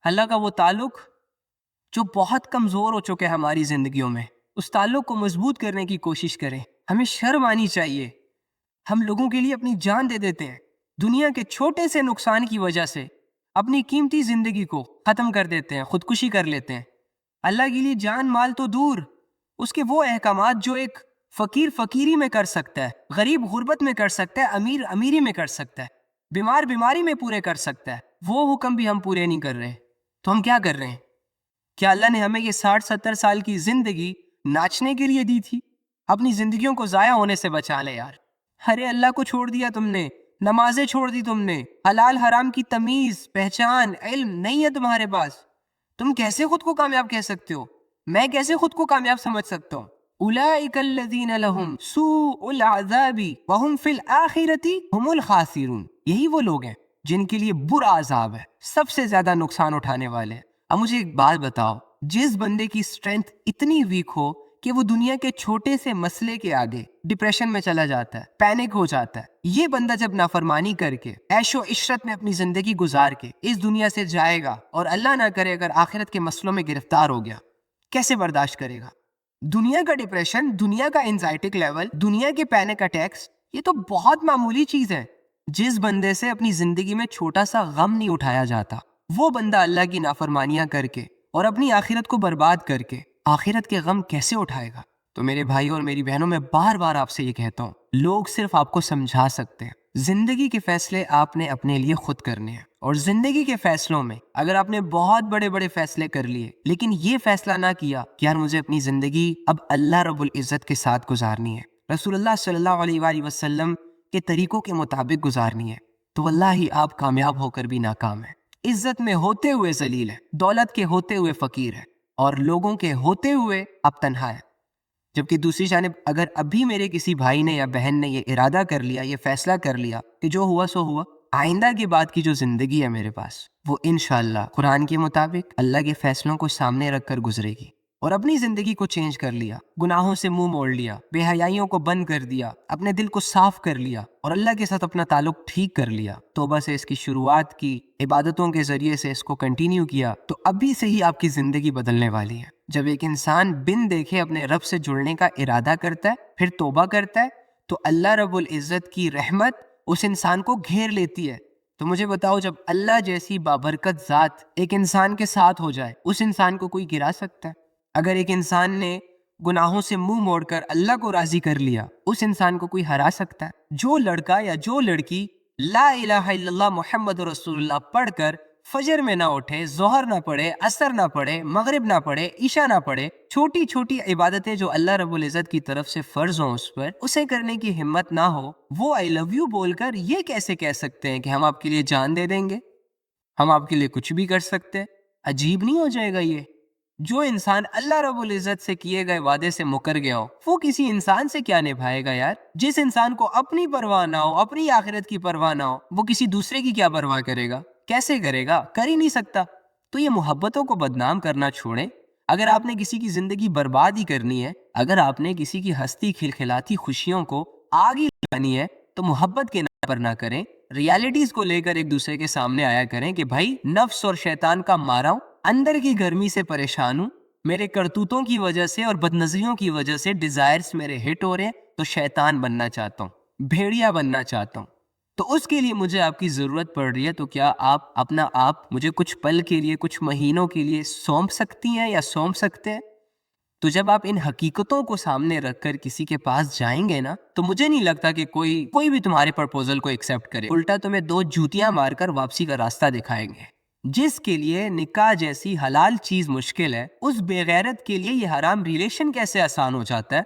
اللہ کا وہ تعلق جو بہت کمزور ہو چکے ہماری زندگیوں میں، اس تعلق کو مضبوط کرنے کی کوشش کریں۔ ہمیں شرم آنی چاہیے، ہم لوگوں کے لیے اپنی جان دے دیتے ہیں، دنیا کے چھوٹے سے نقصان کی وجہ سے اپنی قیمتی زندگی کو ختم کر دیتے ہیں، خودکشی کر لیتے ہیں۔ اللہ کے لیے جان مال تو دور، اس کے وہ احکامات جو ایک فقیر فقیری میں کر سکتا ہے، غریب غربت میں کر سکتا ہے، امیر امیری میں کر سکتا ہے، بیمار بیماری میں پورے کر سکتا ہے، وہ حکم بھی ہم پورے نہیں کر رہے، تو ہم کیا کر رہے ہیں؟ کیا اللہ نے ہمیں یہ 60-70 سال کی زندگی ناچنے کے لیے دی تھی؟ اپنی زندگیوں کو ضائع ہونے سے بچا لے یار۔ ارے اللہ کو چھوڑ دیا تم نے، نمازیں چھوڑ دی تم نے، حلال حرام کی تمیز پہچان علم نہیں ہے تمہارے پاس، تم کیسے خود کو کامیاب کہہ سکتے ہو؟ میں کیسے خود کو کامیاب سمجھ سکتا ہوں؟ اولئک الذین لہم سوء العذاب وہم فی الآخرۃ هم الخاسرون، یہی وہ لوگ ہیں جن کے لیے برا عذاب ہے، سب سے زیادہ نقصان اٹھانے والے ہیں۔ اب مجھے ایک بات بتاؤ، جس بندے کی اسٹرینتھ اتنی ویک ہو کہ وہ دنیا کے چھوٹے سے مسئلے کے آگے ڈپریشن میں چلا جاتا ہے، پینک ہو جاتا ہے، یہ بندہ جب نافرمانی کر کے عیش و عشرت میں اپنی زندگی گزار کے اس دنیا سے جائے گا اور اللہ نہ کرے اگر آخرت کے مسئلوں میں گرفتار ہو گیا، کیسے برداشت کرے گا؟ دنیا کا ڈپریشن، دنیا کا اینزائٹک لیول، دنیا کے پینک اٹیکس، یہ تو بہت معمولی چیز ہے۔ جس بندے سے اپنی زندگی میں چھوٹا سا غم نہیں اٹھایا جاتا، وہ بندہ اللہ کی نافرمانیاں کر کے اور اپنی آخرت کو برباد کر کے آخرت کے غم کیسے اٹھائے گا؟ تو میرے بھائی اور میری بہنوں، میں بار بار آپ سے یہ کہتا ہوں، لوگ صرف آپ کو سمجھا سکتے ہیں، زندگی کے فیصلے آپ نے اپنے لیے خود کرنے ہیں۔ اور زندگی کے فیصلوں میں اگر آپ نے بہت بڑے بڑے فیصلے کر لیے لیکن یہ فیصلہ نہ کیا کہ یار مجھے اپنی زندگی اب اللہ رب العزت کے ساتھ گزارنی ہے، رسول اللہ صلی اللہ علیہ وآلہ وسلم کے طریقوں کے مطابق گزارنی ہے، تو واللہ ہی آپ کامیاب ہو کر بھی ناکام ہیں، عزت میں ہوتے ہوئے ذلیل ہے، دولت کے ہوتے ہوئے فقیر ہے، اور لوگوں کے ہوتے ہوئے آپ تنہا ہے۔ جبکہ دوسری جانب اگر ابھی میرے کسی بھائی نے یا بہن نے یہ ارادہ کر لیا، یہ فیصلہ کر لیا کہ جو ہوا سو ہوا، آئندہ کے بعد کی جو زندگی ہے میرے پاس، وہ انشاءاللہ قرآن کے مطابق اللہ کے فیصلوں کو سامنے رکھ کر گزرے گی، اور اپنی زندگی کو چینج کر لیا، گناہوں سے منہ موڑ لیا، بے حیائیوں کو بند کر دیا، اپنے دل کو صاف کر لیا اور اللہ کے ساتھ اپنا تعلق ٹھیک کر لیا، توبہ سے اس کی شروعات کی، عبادتوں کے ذریعے سے اس کو کنٹینیو کیا، تو ابھی سے ہی آپ کی زندگی بدلنے والی ہے۔ جب ایک انسان بن دیکھے اپنے رب سے جڑنے کا ارادہ کرتا ہے، پھر توبہ کرتا ہے، تو اللہ رب العزت کی رحمت اس انسان کو گھیر لیتی ہے۔ تو مجھے بتاؤ، جب اللہ جیسی بابرکت ذات ایک انسان کے ساتھ ہو جائے، اس انسان کو کوئی گرا سکتا ہے؟ اگر ایک انسان نے گناہوں سے منہ موڑ کر اللہ کو راضی کر لیا، اس انسان کو کوئی ہرا سکتا ہے؟ جو لڑکا یا جو لڑکی لا الہ الا اللہ محمد رسول اللہ پڑھ کر فجر میں نہ اٹھے، ظہر نہ پڑھے، عصر نہ پڑھے، مغرب نہ پڑھے، عشاء نہ پڑھے، چھوٹی چھوٹی عبادتیں جو اللہ رب العزت کی طرف سے فرض ہوں اس پر، اسے کرنے کی ہمت نہ ہو، وہ آئی لو یو بول کر یہ کیسے کہہ سکتے ہیں کہ ہم آپ کے لیے جان دے دیں گے، ہم آپ کے لیے کچھ بھی کر سکتے ہیں؟ عجیب نہیں ہو جائے گا یہ؟ جو انسان اللہ رب العزت سے کیے گئے وعدے سے مکر گیا ہو، وہ کسی انسان سے کیا نبھائے گا یار؟ جس انسان کو اپنی پرواہ نہ ہو، اپنی آخرت کی پرواہ نہ ہو، وہ کسی دوسرے کی کیا پرواہ کرے گا؟ کیسے کرے گا؟ کر ہی نہیں سکتا۔ تو یہ محبتوں کو بدنام کرنا چھوڑیں۔ اگر آپ نے کسی کی زندگی برباد ہی کرنی ہے، اگر آپ نے کسی کی ہستی کھلکھلاتی خوشیوں کو آگ ہی لگانی ہے، تو محبت کے نام پر نہ کریں، ریالٹیز کو لے کر ایک دوسرے کے سامنے آیا کریں کہ بھائی نفس اور شیطان کا مارا ہوں، اندر کی گرمی سے پریشان ہوں، میرے کرتوتوں کی وجہ سے اور بدنظریوں کی وجہ سے ڈیزائرز میرے ہٹ ہو رہے ہیں، تو شیطان بننا چاہتا ہوں، بھیڑیا بننا چاہتا ہوں، تو اس کے لیے مجھے آپ کی ضرورت پڑ رہی ہے، تو کیا آپ اپنا آپ مجھے کچھ پل کے لیے، کچھ مہینوں کے لیے سونپ سکتی ہیں یا سونپ سکتے ہیں؟ تو جب آپ ان حقیقتوں کو سامنے رکھ کر کسی کے پاس جائیں گے نا، تو مجھے نہیں لگتا کہ کوئی بھی تمہارے پرپوزل کو ایکسیپٹ کرے، الٹا تمہیں 2 جوتیاں مار کر واپسی کا راستہ دکھائیں گے۔ جس کے لیے نکاح جیسی حلال چیز مشکل ہے، اس بے غیرت کے لیے یہ حرام ریلیشن کیسے آسان ہو جاتا ہے؟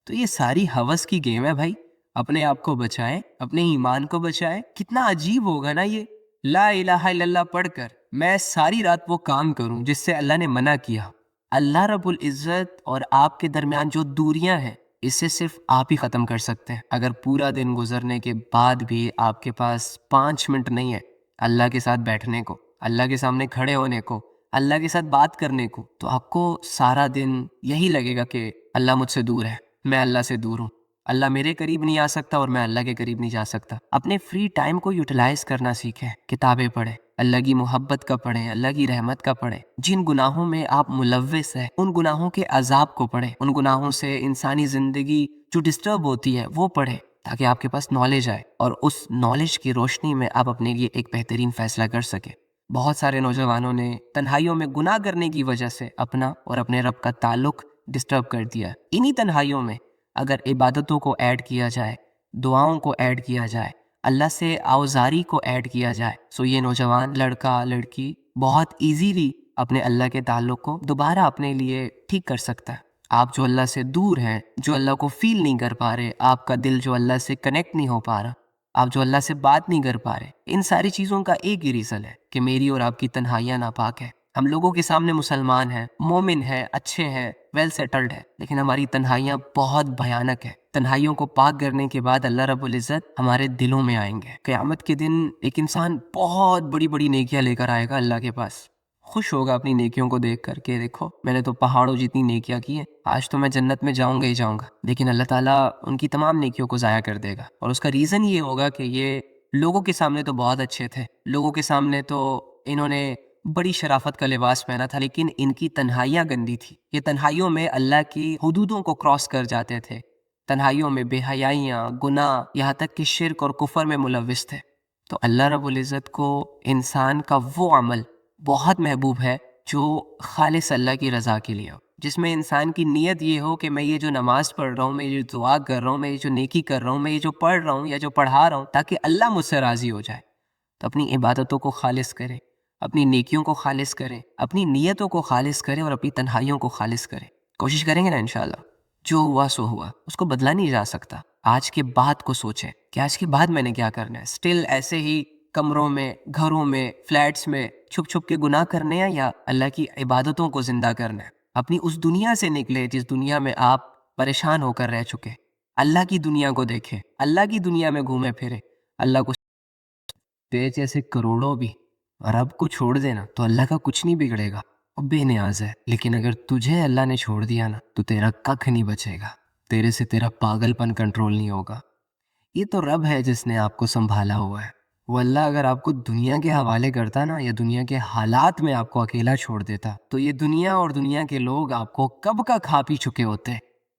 تو یہ ساری ہوس کی گیم ہے بھائی۔ اپنے آپ کو بچائیں، اپنے ایمان کو بچائیں۔ کتنا عجیب ہوگا نا یہ، لا الہ الا اللہ پڑھ کر میں ساری رات وہ کام کروں جس سے اللہ نے منع کیا۔ اللہ رب العزت اور آپ کے درمیان جو دوریاں ہیں، اسے صرف آپ ہی ختم کر سکتے ہیں۔ اگر پورا دن گزرنے کے بعد بھی آپ کے پاس 5 منٹ نہیں ہے اللہ کے ساتھ بیٹھنے کو، اللہ کے سامنے کھڑے ہونے کو، اللہ کے ساتھ بات کرنے کو، تو آپ کو سارا دن یہی لگے گا کہ اللہ مجھ سے دور ہے، میں اللہ سے دور ہوں۔ اللہ میرے قریب نہیں آ سکتا اور میں اللہ کے قریب نہیں جا سکتا. اپنے فری ٹائم کو یوٹیلائز کرنا سیکھیں. کتابیں پڑھیں, اللہ کی محبت کا پڑھیں, اللہ کی رحمت کا پڑھیں. جن گناہوں میں آپ ملوث ہیں ان گناہوں کے عذاب کو پڑھیں. ان گناہوں سے انسانی زندگی جو ڈسٹرب ہوتی ہے وہ پڑھیں تاکہ آپ کے پاس نالج آئے اور اس نالج کی روشنی میں آپ اپنے لیے ایک بہترین فیصلہ کر سکیں. بہت سارے نوجوانوں نے تنہائیوں میں گناہ کرنے کی وجہ سے اپنا اور اپنے رب کا تعلق ڈسٹرب کر دیا. انہی تنہائیوں میں اگر عبادتوں کو ایڈ کیا جائے, دعاؤں کو ایڈ کیا جائے, اللہ سے آوزاری کو ایڈ کیا جائے, سو یہ نوجوان لڑکا لڑکی بہت ایزیلی اپنے اللہ کے تعلق کو دوبارہ اپنے لیے ٹھیک کر سکتا ہے. آپ جو اللہ سے دور ہیں, جو اللہ کو فیل نہیں کر پا رہے, آپ کا دل جو اللہ سے کنیکٹ نہیں ہو پا رہا, آپ جو اللہ سے بات نہیں کر پا رہے, ان ساری چیزوں کا ایک ہی ریزن ہے کہ میری اور آپ کی تنہائیاں ناپاک ہیں. ہم لوگوں کے سامنے مسلمان ہیں, مومن ہیں, اچھے ہیں, ویل سیٹلڈ ہیں, لیکن ہماری تنہائیاں بہت بھیانک ہیں. تنہائیوں کو پاک کرنے کے بعد اللہ رب العزت ہمارے دلوں میں آئیں گے. قیامت کے دن ایک انسان بہت بڑی بڑی نیکیاں لے کر آئے گا اللہ کے پاس. خوش ہوگا اپنی نیکیوں کو دیکھ کر کے, دیکھو میں نے تو پہاڑوں جتنی نیکیاں کی ہیں, آج تو میں جنت میں جاؤں گا ہی جاؤں گا. لیکن اللہ تعالیٰ ان کی تمام نیکیوں کو ضائع کر دے گا, اور اس کا ریزن یہ ہوگا کہ یہ لوگوں کے سامنے تو بہت اچھے تھے, لوگوں کے سامنے تو انہوں نے بڑی شرافت کا لباس پہنا تھا, لیکن ان کی تنہائیاں گندی تھی. یہ تنہائیوں میں اللہ کی حدودوں کو کراس کر جاتے تھے, تنہائیوں میں بے حیائیاں, گناہ, یہاں تک کہ شرک اور کفر میں ملوث تھے. تو اللہ رب العزت کو انسان کا وہ عمل بہت محبوب ہے جو خالص اللہ کی رضا کے لیے ہو, جس میں انسان کی نیت یہ ہو کہ میں یہ جو نماز پڑھ رہا ہوں, میں یہ جو دعا کر رہا ہوں, میں یہ جو نیکی کر رہا ہوں, میں یہ جو پڑھ رہا ہوں یا جو پڑھا رہا ہوں, تاکہ اللہ مجھ سے راضی ہو جائے. تو اپنی عبادتوں کو خالص کریں, اپنی نیکیوں کو خالص کریں, اپنی نیتوں کو خالص کریں اور اپنی تنہائیوں کو خالص کریں. کوشش کریں گے نا انشاءاللہ. جو ہوا سو ہوا, اس کو بدلا نہیں جا سکتا. آج کے بعد کو سوچیں کہ آج کے بعد میں نے کیا کرنا ہے. اسٹل ایسے ہی کمروں میں, گھروں میں, فلیٹس میں چھپ چھپ کے گناہ کرنے ہیں, یا اللہ کی عبادتوں کو زندہ کرنا ہے. اپنی اس دنیا سے نکلے جس دنیا میں آپ پریشان ہو کر رہ چکے. اللہ کی دنیا کو دیکھیں, اللہ کی دنیا میں گھومے پھرے. اللہ کو جیسے کروڑوں بھی رب کو چھوڑ دینا تو اللہ کا کچھ نہیں بگڑے گا, وہ بے نیاز ہے. لیکن اگر تجھے اللہ نے چھوڑ دیا نا تو تیرا ککھ نہیں بچے گا, تیرے سے تیرا پاگل پن کنٹرول نہیں ہوگا. یہ تو رب ہے جس نے آپ کو سنبھالا ہوا ہے. وہ اللہ اگر آپ کو دنیا کے حوالے کرتا نا, یا دنیا کے حالات میں آپ کو اکیلا چھوڑ دیتا, تو یہ دنیا اور دنیا کے لوگ آپ کو کب کا کھا پی چکے ہوتے.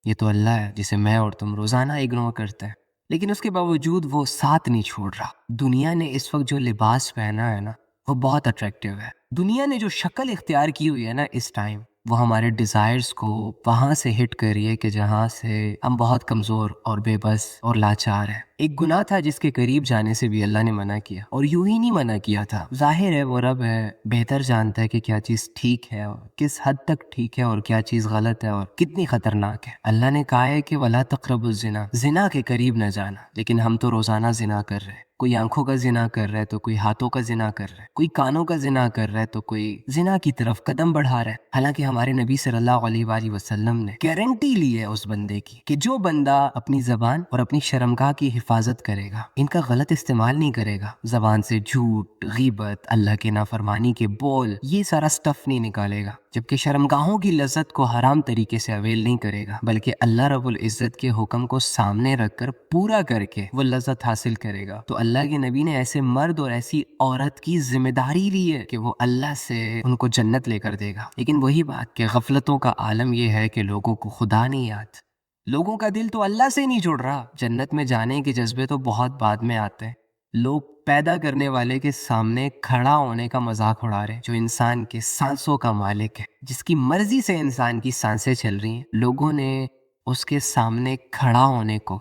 یہ تو اللہ ہے جسے میں اور تم روزانہ اگنور کرتے ہیں, لیکن اس کے باوجود وہ ساتھ نہیں چھوڑ رہا. دنیا نے اس وقت جو لباس پہنا ہے نا وہ بہت اٹریکٹیو ہے. دنیا نے جو شکل اختیار کی ہوئی ہے نا اس ٹائم, وہ ہمارے ڈیزائرز کو وہاں سے ہٹ کر رہی ہے کہ جہاں سے ہم بہت کمزور اور بے بس اور لاچار ہیں. ایک گناہ تھا جس کے قریب جانے سے بھی اللہ نے منع کیا, اور یوں ہی نہیں منع کیا تھا. ظاہر ہے وہ رب ہے, بہتر جانتا ہے کہ کیا چیز ٹھیک ہے اور کس حد تک ٹھیک ہے اور کیا چیز غلط ہے اور کتنی خطرناک ہے. اللہ نے کہا ہے کہ وَلَا تَقْرَبُوا الزِّنَا, زنا کے قریب نہ جانا. لیکن ہم تو روزانہ زنا کر رہے ہیں. کوئی آنکھوں کا زنا کر رہا ہے تو کوئی ہاتھوں کا زنا کر رہا ہے, کوئی کانوں کا زنا کر رہا ہے تو کوئی زنا کی طرف قدم بڑھا رہا ہے. حالانکہ ہمارے نبی صلی اللہ علیہ وآلہ وسلم نے گارنٹی لی ہے اس بندے کی کہ جو بندہ اپنی زبان اور اپنی شرمگاہ کی حفاظت کرے گا, ان کا غلط استعمال نہیں کرے گا, زبان سے جھوٹ, غیبت, اللہ کے نافرمانی کے بول, یہ سارا سٹف نہیں نکالے گا, جبکہ شرمگاہوں کی لذت کو حرام طریقے سے اویل نہیں کرے گا, بلکہ اللہ رب العزت کے حکم کو سامنے رکھ کر پورا کر کے وہ لذت حاصل کرے گا. تو اللہ کے نبی نے ایسے مرد اور ایسی عورت کی ذمہ داری لی ہے کہ وہ اللہ سے ان کو جنت لے کر دے گا. لیکن وہی بات کہ غفلتوں کا عالم یہ ہے کہ لوگوں کو خدا نہیں یاد, لوگوں کا دل تو اللہ سے نہیں جڑ رہا. جنت میں جانے کے جذبے تو بہت بعد میں آتے ہیں. لوگ پیدا کرنے والے کے سامنے کھڑا ہونے کا مذاق اڑا رہے ہیں, جو انسان کے سانسوں کا مالک ہے, جس کی مرضی سے انسان کی سانسیں چل رہی ہیں. لوگوں نے اس کے سامنے کھڑا ہونے کو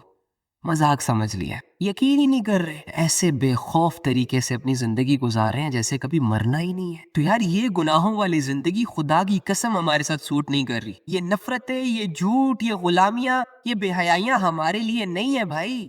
مذاق سمجھ لیا, یقین ہی نہیں کر رہے, ایسے بے خوف طریقے سے اپنی زندگی گزار رہے ہیں جیسے کبھی مرنا ہی نہیں ہے. تو یار یہ گناہوں والی زندگی خدا کی قسم ہمارے ساتھ سوٹ نہیں کر رہی. یہ نفرتیں, یہ جھوٹ, یہ غلامیاں, یہ بے حیائیاں ہمارے لیے نہیں ہے بھائی.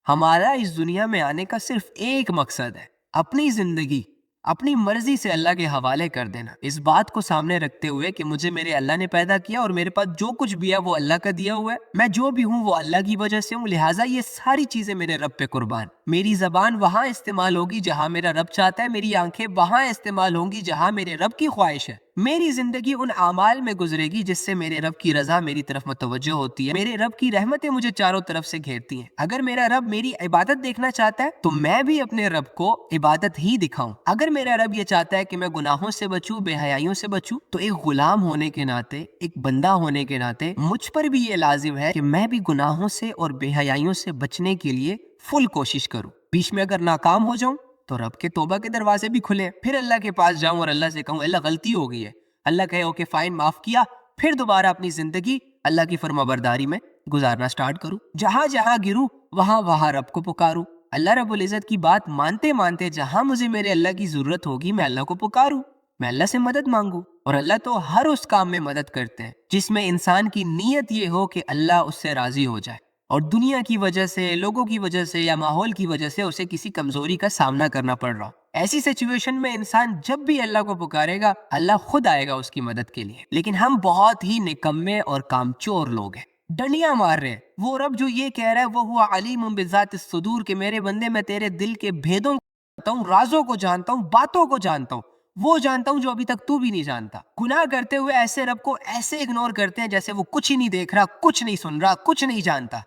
ہمارا اس دنیا میں آنے کا صرف ایک مقصد ہے, اپنی زندگی اپنی مرضی سے اللہ کے حوالے کر دینا. اس بات کو سامنے رکھتے ہوئے کہ مجھے میرے اللہ نے پیدا کیا اور میرے پاس جو کچھ بھی ہے وہ اللہ کا دیا ہوا ہے, میں جو بھی ہوں وہ اللہ کی وجہ سے ہوں, لہٰذا یہ ساری چیزیں میرے رب پہ قربان. میری زبان وہاں استعمال ہوگی جہاں میرا رب چاہتا ہے, میری آنکھیں وہاں استعمال ہوں گی جہاں میرے رب کی خواہش ہے. میری زندگی ان اعمال میں گزرے گی جس سے میرے رب کی رضا میری طرف متوجہ ہوتی ہے، میرے رب کی رحمتیں مجھے چاروں طرف سے گھیرتی ہیں۔ اگر میرا رب میری عبادت دیکھنا چاہتا ہے تو میں بھی اپنے رب کو عبادت ہی دکھاؤں۔ اگر میرا رب یہ چاہتا ہے کہ میں گناہوں سے بچوں، بے حیائیوں سے بچوں، تو ایک غلام ہونے کے ناطے، ایک بندہ ہونے کے ناطے مجھ پر بھی یہ لازم ہے کہ میں بھی گناہوں سے اور بے حیائیوں سے بچنے کے لیے فل کوشش کروں۔ بیچ میں اگر ناکام ہو جاؤں تو رب کے توبہ کے دروازے بھی کھلے، پھر اللہ کے پاس جاؤں اور اللہ سے کہوں اللہ غلطی ہو گئی ہے، اللہ کہے اوکے فائن معاف کیا، پھر دوبارہ اپنی زندگی اللہ کی فرما برداری میں گزارنا سٹارٹ کروں، جہاں جہاں گروں وہاں وہاں رب کو پکاروں، اللہ رب العزت کی بات مانتے مانتے جہاں مجھے میرے اللہ کی ضرورت ہوگی میں اللہ کو پکاروں، میں اللہ سے مدد مانگوں۔ اور اللہ تو ہر اس کام میں مدد کرتے ہیں جس میں انسان کی نیت یہ ہو کہ اللہ اس سے راضی ہو جائے، اور دنیا کی وجہ سے، لوگوں کی وجہ سے یا ماحول کی وجہ سے اسے کسی کمزوری کا سامنا کرنا پڑ رہا، ایسی سچویشن میں انسان جب بھی اللہ کو پکارے گا اللہ خود آئے گا اس کی مدد کے لیے۔ لیکن ہم بہت ہی نکمے اور کامچور لوگ ہیں، ڈنڈیاں مار رہے ہیں۔ وہ رب جو یہ کہہ رہا ہے وہ ہوا علیم بذات الصدور کہ میرے بندے میں تیرے دل کے بھیدوں کو جانتا ہوں، رازوں کو جانتا ہوں، باتوں کو جانتا ہوں، وہ جانتا ہوں جو ابھی تک تو بھی نہیں جانتا۔ گناہ کرتے ہوئے ایسے رب کو ایسے اگنور کرتے ہیں جیسے وہ کچھ ہی نہیں دیکھ رہا، کچھ نہیں سن رہا، کچھ نہیں جانتا۔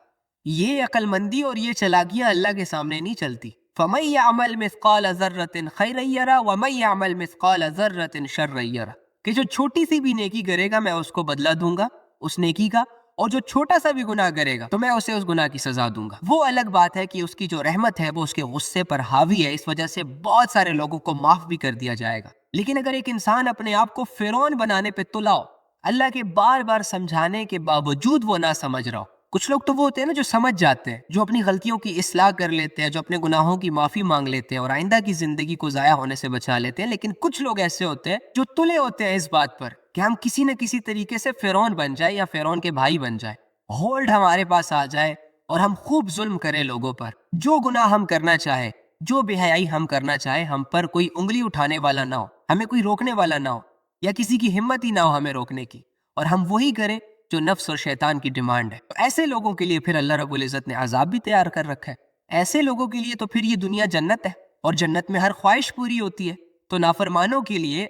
یہ عقل مندی اور یہ چلاکیاں اللہ کے سامنے نہیں چلتی۔ فَمَن يَعْمَلْ مِثْقَالَ ذَرَّةٍ خَيْرًا يَرَهُ وَمَن يَعْمَلْ مِثْقَالَ ذَرَّةٍ شَرًّا يَرَهُ، کہ جو چھوٹی سی بھی نیکی کرے گا میں اس کو بدلہ دوں گا اس نیکی کا، اور جو چھوٹا سا بھی گناہ کرے گا تو میں اسے اس گناہ کی سزا دوں گا۔ وہ الگ بات ہے کہ اس کی جو رحمت ہے وہ اس کے غصے پر حاوی ہے، اس وجہ سے بہت سارے لوگوں کو معاف بھی کر دیا جائے گا۔ لیکن اگر ایک انسان اپنے آپ کو فرعون بنانے پہ تلا ہو، اللہ کے بار بار سمجھانے کے باوجود وہ نہ سمجھ رہا ہو، کچھ لوگ تو وہ ہوتے ہیں نا جو سمجھ جاتے ہیں، جو اپنی غلطیوں کی اصلاح کر لیتے ہیں، جو اپنے گناہوں کی معافی مانگ لیتے ہیں اور آئندہ کی زندگی کو ضائع ہونے سے بچا لیتے ہیں، لیکن کچھ لوگ ایسے ہوتے ہیں جو تلے ہوتے ہیں اس بات پر کہ ہم کسی نہ کسی طریقے سے فرعون بن جائے یا فرعون کے بھائی بن جائے، ہولڈ ہمارے پاس آ جائے اور ہم خوب ظلم کریں لوگوں پر، جو گناہ ہم کرنا چاہے، جو بے حیائی ہم کرنا چاہے، ہم پر کوئی انگلی اٹھانے والا نہ ہو، ہمیں کوئی روکنے والا نہ ہو، یا کسی کی ہمت ہی نہ ہو ہمیں روکنے کی، اور ہم وہی کریں جو نفس اور شیطان کی ڈیمانڈ ہے۔ تو ایسے لوگوں کے لیے پھر اللہ رب العزت نے عذاب بھی تیار کر رکھا ہے۔ ایسے لوگوں کے لیے تو پھر یہ دنیا جنت ہے، اور جنت میں ہر خواہش پوری ہوتی ہے۔ تو نافرمانوں کے لیے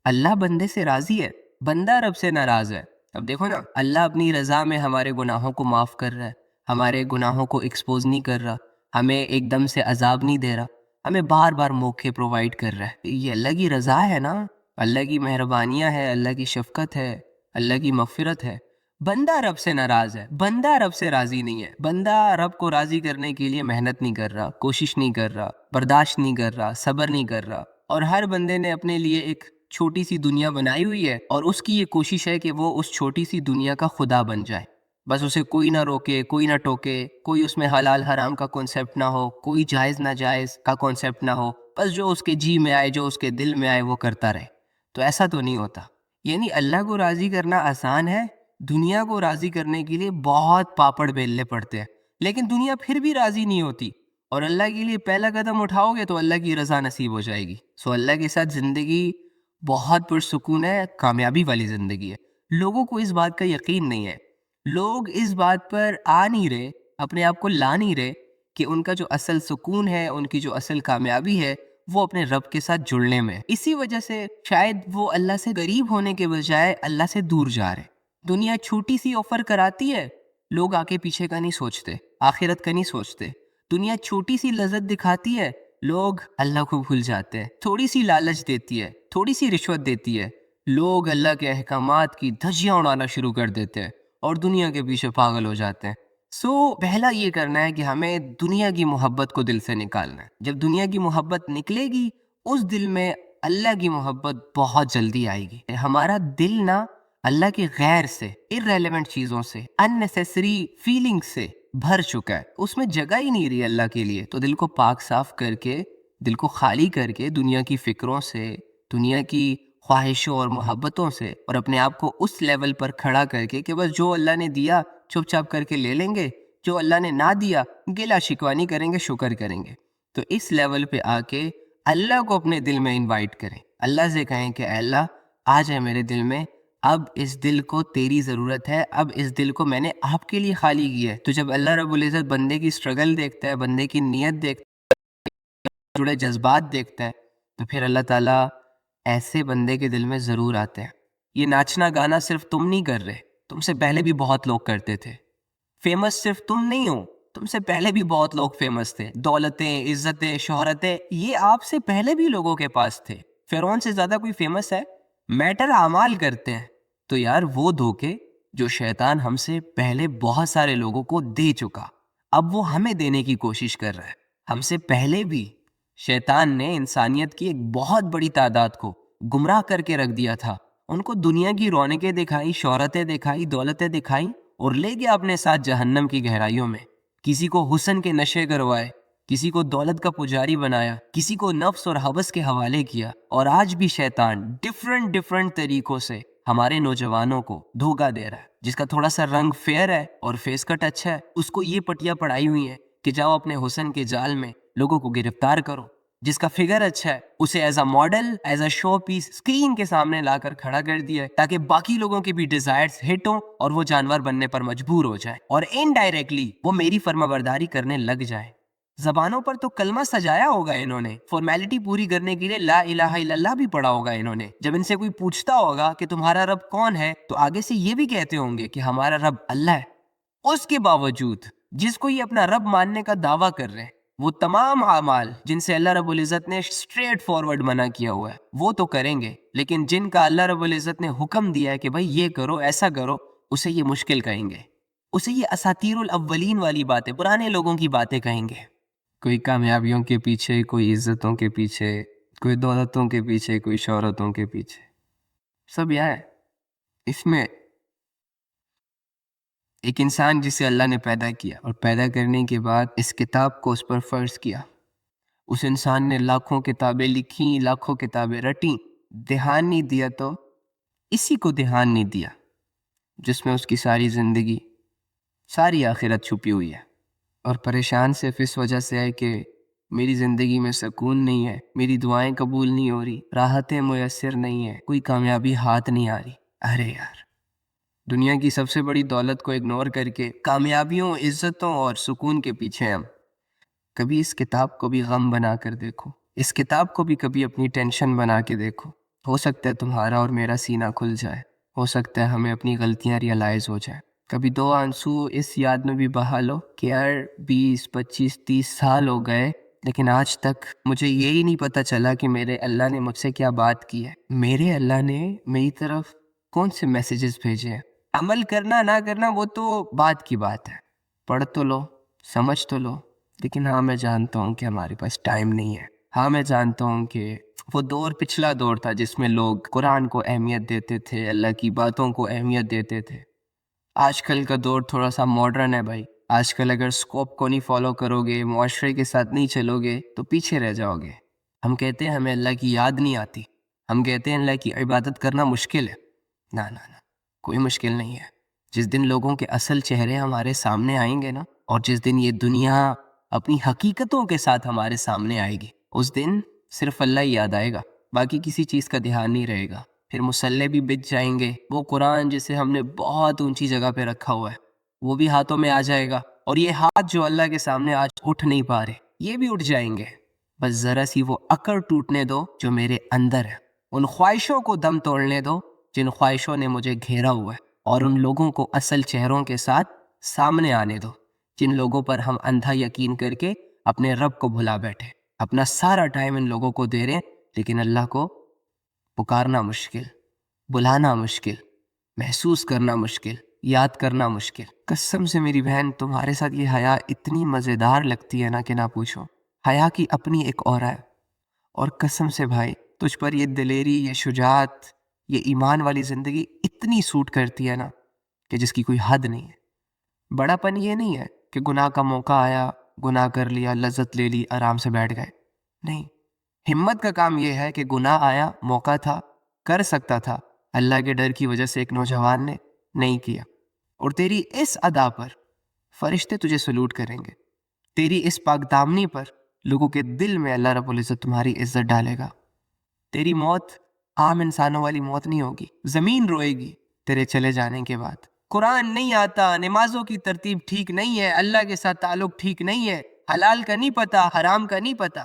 اللہ بندے سے راضی ہے، بندہ رب سے ناراض ہے۔ اب دیکھو نا، اللہ اپنی رضا میں ہمارے گناہوں کو معاف کر رہا ہے، ہمارے گناہوں کو ایکسپوز نہیں کر رہا، ہمیں ایک دم سے عذاب نہیں دے رہا، ہمیں بار بار موقع پرووائڈ کر رہا ہے۔ یہ اللہ کی رضا ہے نا، اللہ کی مہربانیاں ہے، اللہ کی شفقت ہے، اللہ کی مغفرت ہے۔ بندہ رب سے ناراض ہے، بندہ رب سے راضی نہیں ہے، بندہ رب کو راضی کرنے کے لیے محنت نہیں کر رہا، کوشش نہیں کر رہا، برداشت نہیں کر رہا، صبر نہیں کر رہا، اور ہر بندے نے اپنے لیے ایک چھوٹی سی دنیا بنائی ہوئی ہے، اور اس کی یہ کوشش ہے کہ وہ اس چھوٹی سی دنیا کا خدا بن جائے۔ بس اسے کوئی نہ روکے، کوئی نہ ٹوکے، کوئی اس میں حلال حرام کا کانسیپٹ نہ ہو، کوئی جائز ناجائز کا کانسیپٹ نہ ہو، بس جو اس کے جی میں آئے، جو اس کے دل میں آئے وہ کرتا رہے۔ تو ایسا تو نہیں ہوتا۔ یعنی اللہ کو راضی کرنا آسان ہے، دنیا کو راضی کرنے کے لیے بہت پاپڑ بیلنے پڑتے ہیں، لیکن دنیا پھر بھی راضی نہیں ہوتی، اور اللہ کے لیے پہلا قدم اٹھاؤ گے تو اللہ کی رضا نصیب ہو جائے گی۔ سو اللہ کے ساتھ زندگی بہت پرسکون ہے، کامیابی والی زندگی ہے۔ لوگوں کو اس بات کا یقین نہیں ہے، لوگ اس بات پر آ نہیں رہے، اپنے آپ کو لا نہیں رہے کہ ان کا جو اصل سکون ہے، ان کی جو اصل کامیابی ہے وہ اپنے رب کے ساتھ جڑنے میں۔ اسی وجہ سے شاید وہ اللہ سے قریب ہونے کے بجائے اللہ سے دور جا رہے۔ دنیا چھوٹی سی آفر کراتی ہے، لوگ آگے پیچھے کا نہیں سوچتے، آخرت کا نہیں سوچتے۔ دنیا چھوٹی سی لذت دکھاتی ہے، لوگ اللہ کو بھول جاتے ہیں۔ تھوڑی سی لالچ دیتی ہے، تھوڑی سی رشوت دیتی ہے، لوگ اللہ کے احکامات کی دھجیاں اڑانا شروع کر دیتے ہیں اور دنیا کے پیچھے پاگل ہو جاتے ہیں۔ پہلا یہ کرنا ہے کہ ہمیں دنیا کی محبت کو دل سے نکالنا ہے۔ جب دنیا کی محبت نکلے گی اس دل میں اللہ کی محبت بہت جلدی آئے گی۔ ہمارا دل نا اللہ کے غیر سے، irrelevant چیزوں سے، unnecessary فیلنگ سے بھر چکا ہے، اس میں جگہ ہی نہیں رہی اللہ کے لیے۔ تو دل کو پاک صاف کر کے، دل کو خالی کر کے دنیا کی فکروں سے، دنیا کی خواہشوں اور محبتوں سے، اور اپنے آپ کو اس لیول پر کھڑا کر کے کہ بس جو اللہ نے دیا چپ چاپ کر کے لے لیں گے، جو اللہ نے نہ دیا گلا شکوانی کریں گے، شکر کریں گے۔ تو اس لیول پہ آ کے اللہ کو اپنے دل میں انوائٹ کریں، اللہ سے کہیں کہ اے اللہ آ جائے میرے دل میں، اب اس دل کو تیری ضرورت ہے، اب اس دل کو میں نے آپ کے لیے خالی کی ہے۔ تو جب اللہ رب العزت بندے کی سٹرگل دیکھتا ہے، بندے کی نیت دیکھتا ہے، جڑے جذبات دیکھتا ہے، تو پھر اللہ تعالیٰ ایسے بندے کے دل میں ضرور آتے ہیں. یہ ناچنا گانا صرف تم نہیں کر رہے, تم سے پہلے بھی بہت لوگ کرتے تھے. فیمس صرف تم نہیں ہو, تم سے پہلے بھی بہت لوگ فیمس تھے. دولتیں, عزتیں, شہرتیں, یہ آپ سے پہلے بھی لوگوں کے پاس تھے. فرعون سے زیادہ کوئی فیمس ہے؟ میٹر اعمال کرتے ہیں. تو یار وہ دھوکے جو شیطان ہم سے پہلے بہت سارے لوگوں کو دے چکا, اب وہ ہمیں دینے کی کوشش کر رہا ہے. ہم سے پہلے بھی شیطان نے انسانیت کی ایک بہت بڑی تعداد کو گمراہ کر کے رکھ دیا تھا. ان کو دنیا کی رونقیں دکھائی, شہرتیں دکھائی, دولتیں دکھائی اور لے گیا اپنے ساتھ جہنم کی گہرائیوں میں. کسی کو حسن کے نشے کروائے, کسی کو دولت کا پجاری بنایا, کسی کو نفس اور حوث کے حوالے کیا. اور آج بھی شیطان ڈفرنٹ طریقوں سے ہمارے نوجوانوں کو دھوکہ دے رہا ہے. جس کا تھوڑا سا رنگ فیئر ہے اور فیس کٹ اچھا ہے, اس کو یہ پٹیاں پڑھائی ہوئی ہیں کہ جاؤ اپنے حسن کے جال میں لوگوں کو گرفتار کرو. جس کا فگر اچھا ہے اسے as a model, as a showpiece screen کے سامنے لا کر کھڑا کر دیا ہے تاکہ باقی لوگوں کے بھی ڈیزائرز ہٹ ہوں اور وہ جانور بننے پر مجبور ہو جائے اور انڈائریکٹلی وہ میری فرمانبرداری کرنے لگ جائیں. زبانوں پر تو کلمہ سجایا ہوگا انہوں نے, فارمیلٹی پوری کرنے کے لیے لا الہ الا اللہ بھی پڑھا ہوگا انہوں نے. جب ان سے کوئی پوچھتا ہوگا کہ تمہارا رب کون ہے تو آگے سے یہ بھی کہتے ہوں گے کہ ہمارا رب اللہ ہے. اس کے باوجود جس کو یہ اپنا رب ماننے کا دعویٰ کر رہے ہیں, وہ تمام اعمال جن سے اللہ رب العزت نے اسٹریٹ فارورڈ منع کیا ہوا ہے وہ تو کریں گے, لیکن جن کا اللہ رب العزت نے حکم دیا ہے کہ بھائی یہ کرو, ایسا کرو, اسے یہ مشکل کہیں گے. اسے یہ اساطیر الاولین والی باتیں, پرانے لوگوں کی باتیں کہیں گے. کوئی کامیابیوں کے پیچھے, کوئی عزتوں کے پیچھے, کوئی دولتوں کے پیچھے, کوئی شہرتوں کے پیچھے. سب یہ ہے. اس میں ایک انسان جسے اللہ نے پیدا کیا اور پیدا کرنے کے بعد اس کتاب کو اس پر فرض کیا. اس انسان نے لاکھوں کتابیں لکھی, لاکھوں کتابیں رٹیں, دھیان نہیں دیا تو اسی کو دھیان نہیں دیا جس میں اس کی ساری زندگی, ساری آخرت چھپی ہوئی ہے. اور پریشان صرف اس وجہ سے ہے کہ میری زندگی میں سکون نہیں ہے, میری دعائیں قبول نہیں ہو رہی, راحتیں میسر نہیں ہیں, کوئی کامیابی ہاتھ نہیں آ رہی. ارے یار, دنیا کی سب سے بڑی دولت کو اگنور کر کے کامیابیوں, عزتوں اور سکون کے پیچھے ہم. کبھی اس کتاب کو بھی غم بنا کر دیکھو, اس کتاب کو بھی کبھی اپنی ٹینشن بنا کے دیکھو. ہو سکتا ہے تمہارا اور میرا سینہ کھل جائے, ہو سکتا ہے ہمیں اپنی غلطیاں ریئلائز ہو جائیں. کبھی دو آنسو اس یاد میں بھی بہا لو کہ یار 20, 25, 30 سال ہو گئے لیکن آج تک مجھے یہی نہیں پتہ چلا کہ میرے اللہ نے مجھ سے کیا بات کی ہے. میرے اللہ نے میری طرف کون سے میسیجز بھیجے ہیں. عمل کرنا نہ کرنا وہ تو بات کی بات ہے, پڑھ تو لو, سمجھ تو لو, لیکن ہاں میں جانتا ہوں کہ ہمارے پاس ٹائم نہیں ہے. ہاں میں جانتا ہوں کہ وہ دور پچھلا دور تھا جس میں لوگ قرآن کو اہمیت دیتے تھے, اللہ کی باتوں کو اہمیت دیتے تھے. آج کل کا دور تھوڑا سا ماڈرن ہے بھائی. آج کل اگر سکوپ کو نہیں فالو کرو گے, معاشرے کے ساتھ نہیں چلو گے تو پیچھے رہ جاؤ گے. ہم کہتے ہیں ہمیں اللہ کی یاد نہیں آتی, ہم کہتے ہیں اللہ کی عبادت کرنا مشکل ہے. نہ, کوئی مشکل نہیں ہے. جس دن لوگوں کے اصل چہرے ہمارے سامنے آئیں گے نا, اور جس دن یہ دنیا اپنی حقیقتوں کے ساتھ ہمارے سامنے آئے گی, اس دن صرف اللہ ہی یاد آئے گا, باقی کسی چیز کا دھیان نہیں رہے گا. پھر مسلح بھی بچ جائیں گے, وہ قرآن جسے ہم نے بہت اونچی جگہ پہ رکھا ہوا ہے وہ بھی ہاتھوں میں آ جائے گا, اور یہ ہاتھ جو اللہ کے سامنے آج اٹھ نہیں پا رہے یہ بھی اٹھ جائیں گے. بس ذرا سی وہ اکڑ ٹوٹنے دو جو میرے اندر ہے, ان خواہشوں کو دم توڑنے دو جن خواہشوں نے مجھے گھیرا ہوا ہے, اور ان لوگوں کو اصل چہروں کے ساتھ سامنے آنے دو جن لوگوں پر ہم اندھا یقین کر کے اپنے رب کو بھلا بیٹھے. اپنا سارا ٹائم ان لوگوں کو دے رہے ہیں لیکن اللہ کو پکارنا مشکل, بلانا مشکل, محسوس کرنا مشکل, یاد کرنا مشکل. قسم سے میری بہن تمہارے ساتھ یہ حیا اتنی مزیدار لگتی ہے نا کہ نہ پوچھو. حیا کی اپنی ایک اورا ہے, اور قسم سے بھائی تجھ پر یہ دلیری, یہ شجاعت, یہ ایمان والی زندگی اتنی سوٹ کرتی ہے نا کہ جس کی کوئی حد نہیں ہے. بڑا پن یہ نہیں ہے کہ گناہ کا موقع آیا, گناہ کر لیا, لذت لے لی, آرام سے بیٹھ گئے. نہیں, ہمت کا کام یہ ہے کہ گناہ آیا, موقع تھا, کر سکتا تھا, اللہ کے ڈر کی وجہ سے ایک نوجوان نے نہیں کیا, اور تیری اس ادا پر فرشتے تجھے سلوٹ کریں گے. تیری اس پاک دامنی پر لوگوں کے دل میں اللہ رب العزت تمہاری عزت ڈالے گا. تیری موت عام انسانوں والی موت نہیں ہوگی, زمین روئے گی تیرے چلے جانے کے بعد. قرآن نہیں آتا, نمازوں کی ترتیب ٹھیک نہیں ہے, اللہ کے ساتھ تعلق ٹھیک نہیں ہے, حلال کا نہیں پتا, حرام کا نہیں پتا,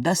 10